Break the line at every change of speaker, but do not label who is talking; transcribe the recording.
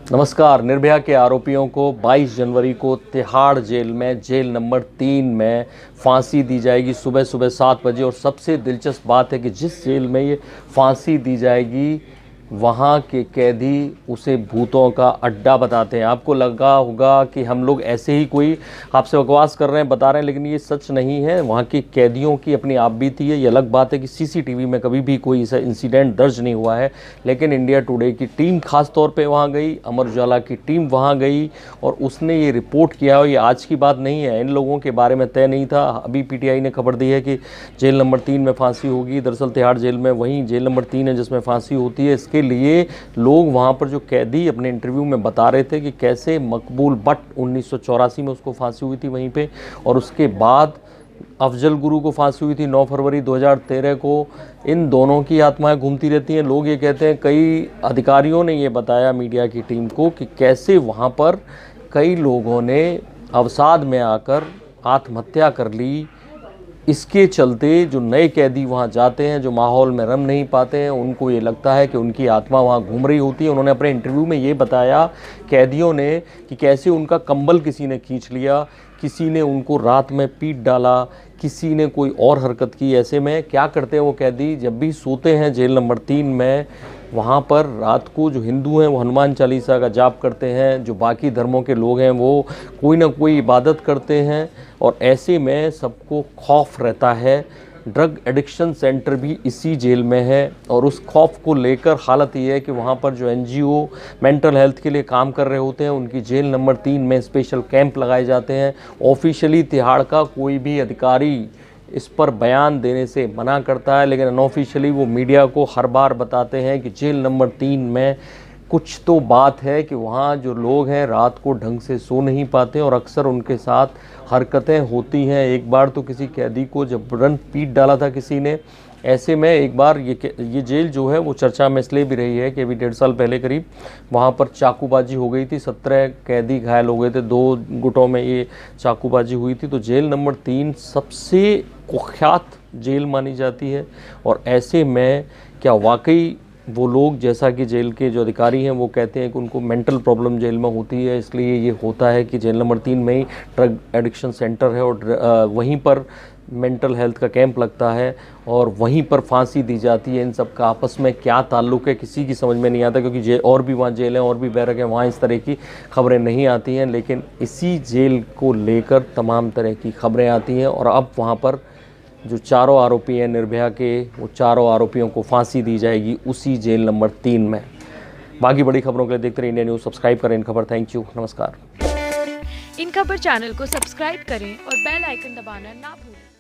नमस्कार। निर्भया के आरोपियों को 22 जनवरी को तिहाड़ जेल में जेल नंबर 3 में फांसी दी जाएगी सुबह सुबह 7 बजे। और सबसे दिलचस्प बात है कि जिस जेल में ये फांसी दी जाएगी वहाँ के कैदी उसे भूतों का अड्डा बताते हैं। आपको लगा होगा कि हम लोग ऐसे ही कोई आपसे बकवास कर रहे हैं, बता रहे हैं, लेकिन ये सच नहीं है। वहाँ के कैदियों की अपनी आप बीती है। ये अलग बात है कि सीसीटीवी में कभी भी कोई ऐसा इंसिडेंट दर्ज नहीं हुआ है, लेकिन इंडिया टुडे की टीम खास तौर पे वहाँ गई, अमर उजाला की टीम वहाँ गई और उसने ये रिपोर्ट किया। और ये आज की बात नहीं है, इन लोगों के बारे में तय नहीं था। अभी पीटीआई ने खबर दी है कि जेल नंबर 3 में फांसी होगी। दरअसल तिहाड़ जेल में वहीं जेल नंबर 3 है जिसमें फांसी होती है। इसके लिए लोग वहाँ पर जो कैदी अपने इंटरव्यू में बता रहे थे कि कैसे मकबूल बट 1984 में उसको फांसी हुई थी वहीं पे, और उसके बाद अफजल गुरु को फांसी हुई थी 9 फरवरी 2013 को। इन दोनों की आत्माएं घूमती रहती हैं। लोग ये कहते हैं, कई अधिकारियों ने ये बताया मीडिया की टीम को कि कैसे वहाँ पर कई लोगों ने अवसाद में आकर आत्महत्या कर ली। इसके चलते जो नए कैदी वहाँ जाते हैं, जो माहौल में रम नहीं पाते हैं, उनको ये लगता है कि उनकी आत्मा वहाँ घूम रही होती है। उन्होंने अपने इंटरव्यू में ये बताया कैदियों ने कि कैसे उनका कंबल किसी ने खींच लिया, किसी ने उनको रात में पीट डाला, किसी ने कोई और हरकत की। ऐसे में क्या करते हैं वो कैदी, जब भी सोते हैं जेल नंबर 3 में, वहाँ पर रात को जो हिंदू हैं वो हनुमान चालीसा का जाप करते हैं, जो बाकी धर्मों के लोग हैं वो कोई ना कोई इबादत करते हैं। और ऐसे में सबको खौफ रहता है। ड्रग एडिक्शन सेंटर भी इसी जेल में है और उस खौफ को लेकर हालत ये है कि वहाँ पर जो एनजीओ मेंटल हेल्थ के लिए काम कर रहे होते हैं उनकी जेल नंबर 3 में स्पेशल कैंप लगाए जाते हैं। ऑफिशियली तिहाड़ का कोई भी अधिकारी इस पर बयान देने से मना करता है, लेकिन अनऑफिशियली वो मीडिया को हर बार बताते हैं कि जेल नंबर 3 में कुछ तो बात है कि वहाँ जो लोग हैं रात को ढंग से सो नहीं पाते और अक्सर उनके साथ हरकतें होती हैं। एक बार तो किसी कैदी को जबरन पीट डाला था किसी ने। ऐसे में एक बार ये जेल जो है वो चर्चा में इसलिए भी रही है कि अभी 1.5 साल पहले करीब वहाँ पर चाकूबाजी हो गई थी। 17 कैदी घायल हो गए थे, 2 गुटों में ये चाकूबाजी हुई थी। तो जेल नंबर 3 सबसे कुख्यात जेल मानी जाती है। और ऐसे में क्या वाकई वो लोग, जैसा कि जेल के जो अधिकारी हैं वो कहते हैं कि उनको मेंटल प्रॉब्लम जेल में होती है, इसलिए ये होता है कि जेल नंबर 3 में ही ड्रग एडिक्शन सेंटर है और वहीं पर मेंटल हेल्थ का कैंप लगता है और वहीं पर फांसी दी जाती है। इन सब का आपस में क्या ताल्लुक़ है किसी की समझ में नहीं आता, क्योंकि और भी वहाँ जेल हैं और भी बैरक हैं, वहाँ इस तरह की खबरें नहीं आती हैं। लेकिन इसी जेल को लेकर तमाम तरह की खबरें आती हैं और अब वहाँ पर जो चारों आरोपी हैं निर्भया के, वो चारों आरोपियों को फांसी दी जाएगी उसी जेल नंबर 3 में। बाकी बड़ी खबरों के लिए देखते रहिए इंडिया न्यूज़। सब्सक्राइब करें इन खबर। थैंक यू, नमस्कार।
इन खबर चैनल को सब्सक्राइब करें और बेल आइकन दबाना ना भूलें।